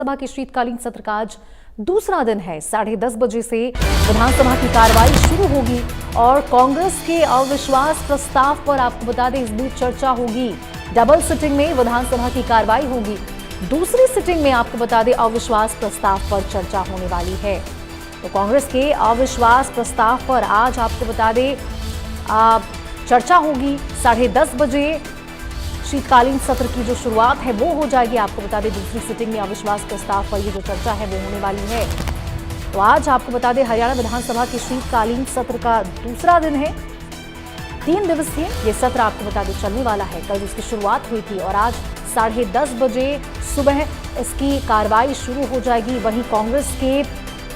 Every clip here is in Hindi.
विधानसभा के शीतकालीन सत्र का आज दूसरा दिन है। 10:30 बजे से विधानसभा की कार्रवाई शुरू होगी और कांग्रेस के अविश्वास प्रस्ताव पर आपको बता दें इस बीच चर्चा होगी। डबल सिटिंग में विधानसभा की कार्रवाई होगी। दूसरी सिटिंग में आपको बता दें अविश्वास प्रस्ताव पर चर्चा होने वाली है। तो कांग्रेस के अविश्वास प्रस्ताव पर आज आपको बता दें चर्चा होगी। 10:30 बजे शीतकालीन सत्र की जो शुरुआत है वो हो जाएगी। आपको बता दें दूसरी सिटिंग में अविश्वास प्रस्ताव पर ये जो चर्चा है वो होने वाली है। तो आज आपको बता दें हरियाणा विधानसभा के शीतकालीन सत्र का दूसरा दिन है। 3 दिवसीय ये सत्र आपको बता दें चलने वाला है। कल इसकी शुरुआत हुई थी और आज 10:30 बजे सुबह इसकी कार्रवाई शुरू हो जाएगी। वहीं कांग्रेस के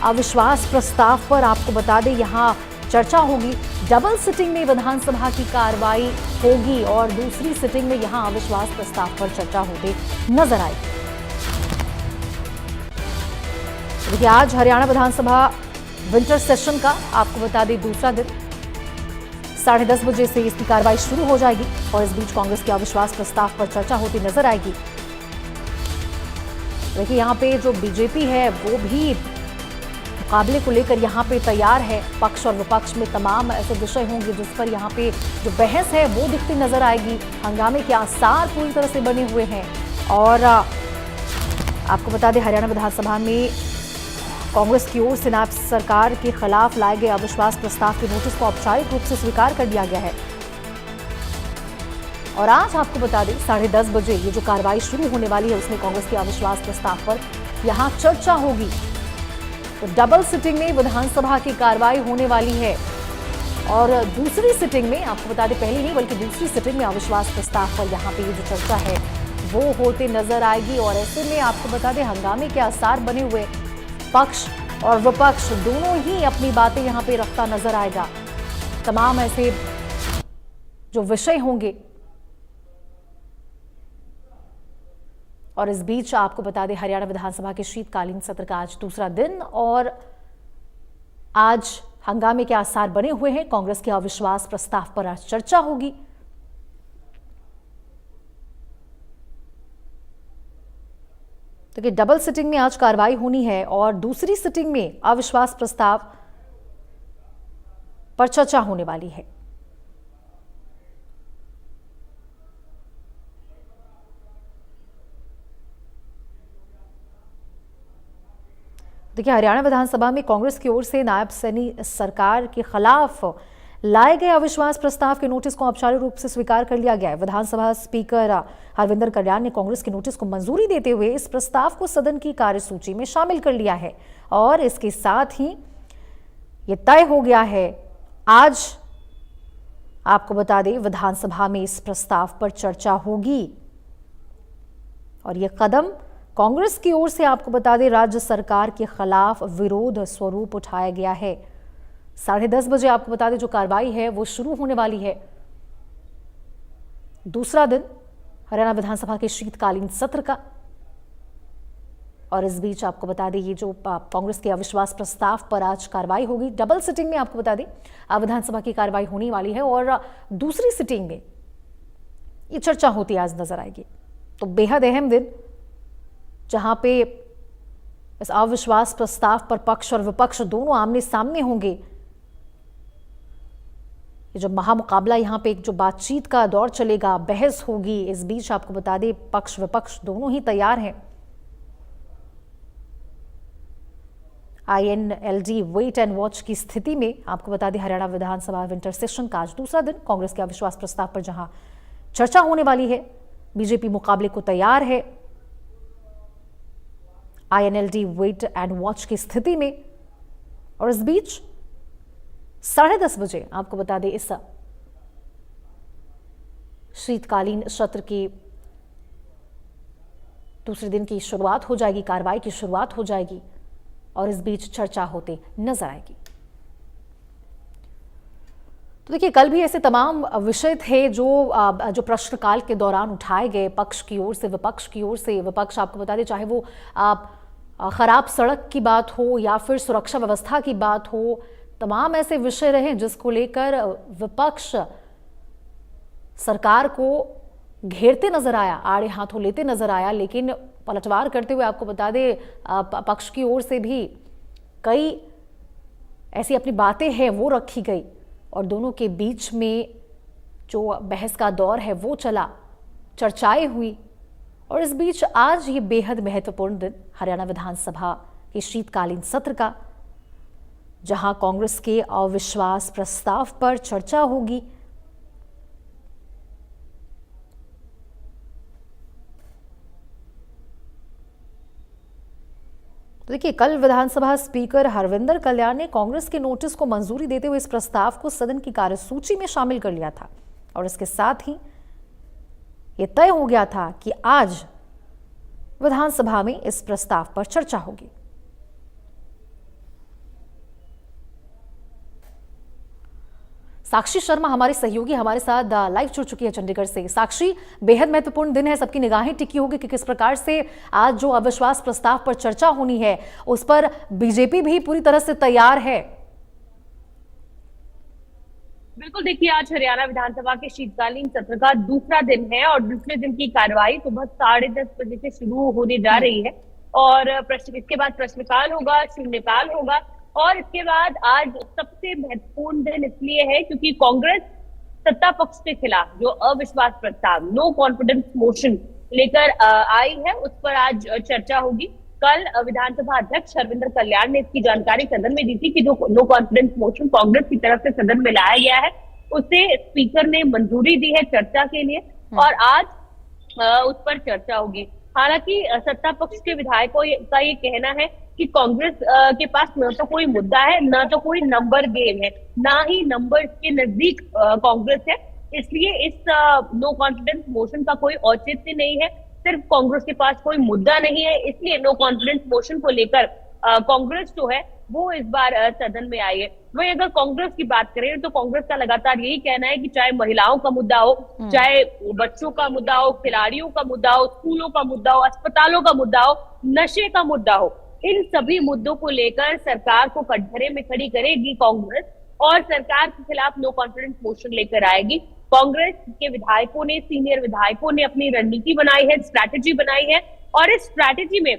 अविश्वास प्रस्ताव पर आपको बता दें यहाँ चर्चा होगी। डबल सिटिंग में विधानसभा की कार्रवाई होगी और दूसरी सिटिंग में यहां अविश्वास प्रस्ताव पर चर्चा होते नजर आएगी। देखिए आज हरियाणा विधानसभा विंटर सेशन का आपको बता दें दूसरा दिन 10:30 बजे से इसकी कार्रवाई शुरू हो जाएगी और इस बीच कांग्रेस के अविश्वास प्रस्ताव पर चर्चा होती नजर आएगी। देखिए यहां पे जो बीजेपी है वो भी मुकाबले को लेकर यहाँ पे तैयार है। पक्ष और विपक्ष में तमाम ऐसे विषय होंगे जिस पर यहाँ पे जो बहस है वो दिखती नजर आएगी। हंगामे के आसार पूरी तरह से बने हुए हैं और आपको बता दें हरियाणा विधानसभा में कांग्रेस की ओर से नायब सरकार के खिलाफ लाए गए अविश्वास प्रस्ताव के नोटिस को औपचारिक रूप से स्वीकार कर दिया गया है। और आज आपको बता दें 10:30 बजे ये जो कार्रवाई शुरू होने वाली है उसमें कांग्रेस के अविश्वास प्रस्ताव पर यहाँ चर्चा होगी। तो डबल सिटिंग में विधानसभा की कार्रवाई होने वाली है और दूसरी सिटिंग में आपको बता दें पहली नहीं बल्कि दूसरी सिटिंग में अविश्वास प्रस्ताव पर यहाँ पे ये जो चर्चा है वो होते नजर आएगी। और ऐसे में आपको बता दें हंगामे के आसार बने हुए, पक्ष और विपक्ष दोनों ही अपनी बातें यहाँ पे रखता नजर आएगा। तमाम ऐसे जो विषय होंगे और इस बीच आपको बता दें हरियाणा विधानसभा के शीतकालीन सत्र का आज दूसरा दिन और आज हंगामे के आसार बने हुए हैं। कांग्रेस के अविश्वास प्रस्ताव पर आज चर्चा होगी। तो कि डबल सिटिंग में आज कार्रवाई होनी है और दूसरी सिटिंग में अविश्वास प्रस्ताव पर चर्चा होने वाली है। देखिए हरियाणा विधानसभा में कांग्रेस की ओर से नायब सैनी सरकार के खिलाफ लाए गए अविश्वास प्रस्ताव के नोटिस को औपचारिक रूप से स्वीकार कर लिया गया है। विधानसभा स्पीकर हरविंदर कल्याण ने कांग्रेस के नोटिस को मंजूरी देते हुए इस प्रस्ताव को सदन की कार्यसूची में शामिल कर लिया है और इसके साथ ही ये तय हो गया है आज आपको बता दें विधानसभा में इस प्रस्ताव पर चर्चा होगी। और यह कदम कांग्रेस की ओर से आपको बता दें राज्य सरकार के खिलाफ विरोध स्वरूप उठाया गया है। 10:30 बजे आपको बता दें जो कार्रवाई है वो शुरू होने वाली है। दूसरा दिन हरियाणा विधानसभा के शीतकालीन सत्र का और इस बीच आपको बता दें ये जो कांग्रेस के अविश्वास प्रस्ताव पर आज कार्रवाई होगी। डबल सिटिंग में आपको बता दें विधानसभा की कार्रवाई होने वाली है और दूसरी सिटिंग में ये चर्चा होती आज नजर आएगी। तो बेहद अहम दिन जहां पे इस अविश्वास प्रस्ताव पर पक्ष और विपक्ष दोनों आमने सामने होंगे। ये जो महामुकाबला यहां पे एक जो बातचीत का दौर चलेगा, बहस होगी। इस बीच आपको बता दें पक्ष विपक्ष दोनों ही तैयार हैं। INLD वेट एंड वॉच की स्थिति में आपको बता दें हरियाणा विधानसभा विंटर सेशन का आज दूसरा दिन कांग्रेस के अविश्वास प्रस्ताव पर जहां चर्चा होने वाली है, बीजेपी मुकाबले को तैयार है। INLD वेट एंड वॉच की स्थिति में और इस बीच 10:30 बजे आपको बता दें इस शीतकालीन सत्र की दूसरे दिन की शुरुआत हो जाएगी, कार्रवाई की शुरुआत हो जाएगी और इस बीच चर्चा होते नजर आएगी। तो देखिए कल भी ऐसे तमाम विषय थे जो प्रश्नकाल के दौरान उठाए गए पक्ष की ओर से विपक्ष की ओर से। विपक्ष आपको बता दें चाहे वो खराब सड़क की बात हो या फिर सुरक्षा व्यवस्था की बात हो, तमाम ऐसे विषय रहे जिसको लेकर विपक्ष सरकार को घेरते नजर आया, आड़े हाथों लेते नजर आया। लेकिन पलटवार करते हुए आपको बता दें पक्ष की ओर से भी कई ऐसी अपनी बातें हैं वो रखी गई और दोनों के बीच में जो बहस का दौर है वो चला, चर्चाएं हुई। और इस बीच आज ये बेहद महत्वपूर्ण दिन हरियाणा विधानसभा के शीतकालीन सत्र का, जहां कांग्रेस के अविश्वास प्रस्ताव पर चर्चा होगी। तो देखिए, कल विधानसभा स्पीकर हरविंदर कल्याण ने कांग्रेस के नोटिस को मंजूरी देते हुए इस प्रस्ताव को सदन की कार्यसूची में शामिल कर लिया था और इसके साथ ही यह तय हो गया था कि आज विधानसभा में इस प्रस्ताव पर चर्चा होगी। साक्षी शर्मा हमारी सहयोगी हमारे साथ लाइव जुड़ चुकी है चंडीगढ़ से। साक्षी, बेहद महत्वपूर्ण दिन है, सबकी निगाहें टिकी होगी कि किस प्रकार से आज जो अविश्वास प्रस्ताव पर चर्चा होनी है उस पर बीजेपी भी पूरी तरह से तैयार है। बिल्कुल, देखिए आज हरियाणा विधानसभा के शीतकालीन सत्र का दूसरा दिन है और दूसरे दिन की कार्यवाही सुबह 10:30 बजे से शुरू होने जा रही है और इसके बाद प्रश्नकाल होगा, शून्यकाल होगा और इसके बाद आज सबसे महत्वपूर्ण दिन इसलिए है क्योंकि कांग्रेस सत्ता पक्ष के खिलाफ जो अविश्वास प्रस्ताव नो कॉन्फिडेंस मोशन लेकर आई है उस पर आज चर्चा होगी। कल विधानसभा अध्यक्ष हरविंदर कल्याण ने इसकी जानकारी सदन में दी थी कि जो नो कॉन्फिडेंस मोशन कांग्रेस की तरफ से सदन में लाया गया है उसे स्पीकर ने मंजूरी दी है चर्चा के लिए और आज उस पर चर्चा होगी। हालांकि सत्ता पक्ष के विधायकों का ये कहना है कि कांग्रेस के पास न तो कोई मुद्दा है, न तो कोई नंबर गेम है, ना ही नंबर के नजदीक कांग्रेस है, इसलिए इस नो कॉन्फिडेंस मोशन का कोई औचित्य नहीं है। सिर्फ कांग्रेस के पास कोई मुद्दा नहीं है, इसलिए नो कॉन्फिडेंस मोशन को लेकर कांग्रेस जो है वो इस बार सदन में आई है। वही अगर कांग्रेस की बात करें तो कांग्रेस का लगातार यही कहना है कि चाहे महिलाओं का मुद्दा हो, चाहे बच्चों का मुद्दा हो, खिलाड़ियों का मुद्दा हो, स्कूलों का मुद्दा हो, अस्पतालों का मुद्दा हो, नशे का मुद्दा हो, इन सभी मुद्दों को लेकर सरकार को कटघरे में खड़ी करेगी कांग्रेस और सरकार के खिलाफ नो कॉन्फिडेंस मोशन लेकर आएगी। कांग्रेस के विधायकों ने, सीनियर विधायकों ने अपनी रणनीति बनाई है, स्ट्रैटेजी बनाई है और इस स्ट्रैटेजी में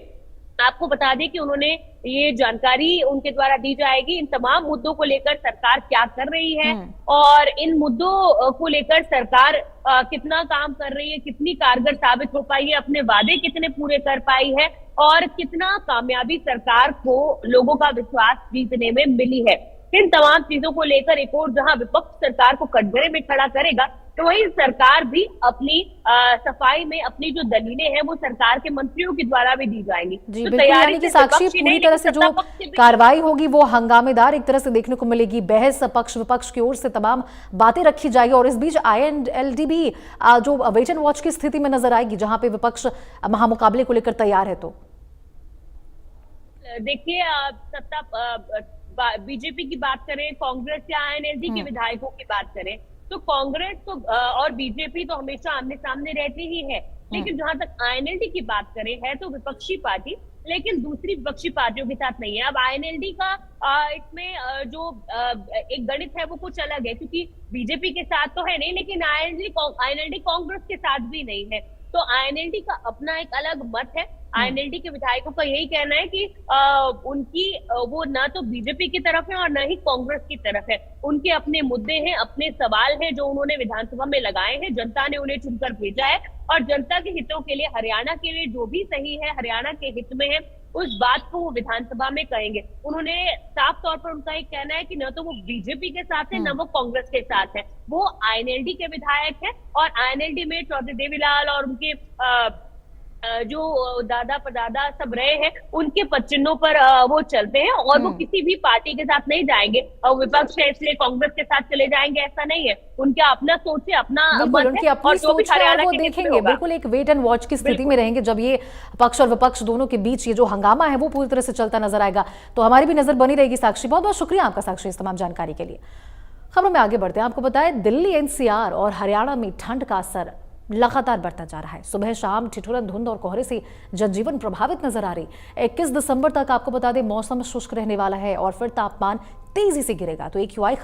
आपको बता दें कि उन्होंने ये जानकारी उनके द्वारा दी जाएगी इन तमाम मुद्दों को लेकर सरकार क्या कर रही है और इन मुद्दों को लेकर सरकार कितना काम कर रही है, कितनी कारगर साबित हो पाई है, अपने वादे कितने पूरे कर पाई है और कितना कामयाबी सरकार को लोगों का विश्वास जीतने में मिली है। इन तमाम चीजों को लेकर एक और जहां विपक्ष सरकार को कटघरे में खड़ा करेगा तो वही सरकार भी अपनी सफाई में अपनी जो दलीलें हैं वो सरकार के मंत्रियों के द्वारा भी दी जाएंगी। जी तो बिल्कुल, यानी कि साक्षी पूरी तरह से जो कार्रवाई होगी वो हंगामेदार एक तरह से देखने को मिलेगी। बहस पक्ष विपक्ष की ओर से तमाम बातें रखी जाएगी और इस बीच INLD भी जो वेट एंड वॉच की स्थिति में नजर आएगी जहां पे विपक्ष महामुकाबले को लेकर तैयार है। तो देखिए बीजेपी की बात करें, कांग्रेस या INLD के विधायकों की बात करें तो कांग्रेस तो और बीजेपी तो हमेशा आमने सामने रहती ही है, लेकिन जहां तक INLD की बात करें है तो विपक्षी पार्टी, लेकिन दूसरी विपक्षी पार्टियों के साथ नहीं है। अब INLD का इसमें जो एक गणित है वो कुछ अलग है क्योंकि बीजेपी के साथ तो है नहीं, लेकिन INLD कांग्रेस के साथ भी नहीं है, तो INLD का अपना एक अलग मत है। INLD के विधायकों का यही कहना है कि उनकी वो ना तो बीजेपी की तरफ है और ना ही कांग्रेस की तरफ है, उनके अपने मुद्दे हैं, अपने सवाल हैं जो उन्होंने विधानसभा में लगाए हैं, जनता ने उन्हें चुनकर भेजा है और जनता के हितों के लिए, हरियाणा के लिए जो भी सही है, हरियाणा के हित में है, उस बात को वो विधानसभा में कहेंगे। उन्होंने साफ तौर पर उनका एक कहना है कि न तो वो बीजेपी के साथ है, न वो कांग्रेस के साथ है, वो INLD के विधायक है और INLD में चौधरी देवीलाल और उनके जो दादा परदादा सब रहे हैं उनके पदचिन्हों पर वो चलते हैं और वो किसी भी पार्टी के साथ नहीं जाएंगे और विपक्ष है इसलिए कांग्रेस के साथ चले जाएंगे, ऐसा नहीं है। उनके अपना सोच है, अपना मत है और जो भी हरियाणा वो देखेंगे। बिल्कुल एक वेट एंड वॉच की स्थिति में रहेंगे जब ये पक्ष और विपक्ष दोनों के बीच ये जो हंगामा है वो पूरी तरह से चलता नजर आएगा। तो हमारी भी नजर बनी रहेगी। साक्षी, बहुत बहुत शुक्रिया आपका साक्षी इस तमाम जानकारी के लिए। खबरों में आगे बढ़ते हैं। आपको बताएं दिल्ली NCR और हरियाणा में ठंड का असर लगातार बढ़ता जा रहा है। सुबह शाम ठिठुरन धुंध और कोहरे से जनजीवन प्रभावित नजर आ रही। 21 दिसंबर तक आपको बता दें मौसम शुष्क रहने वाला है और फिर तापमान तेजी से गिरेगा। तो AQI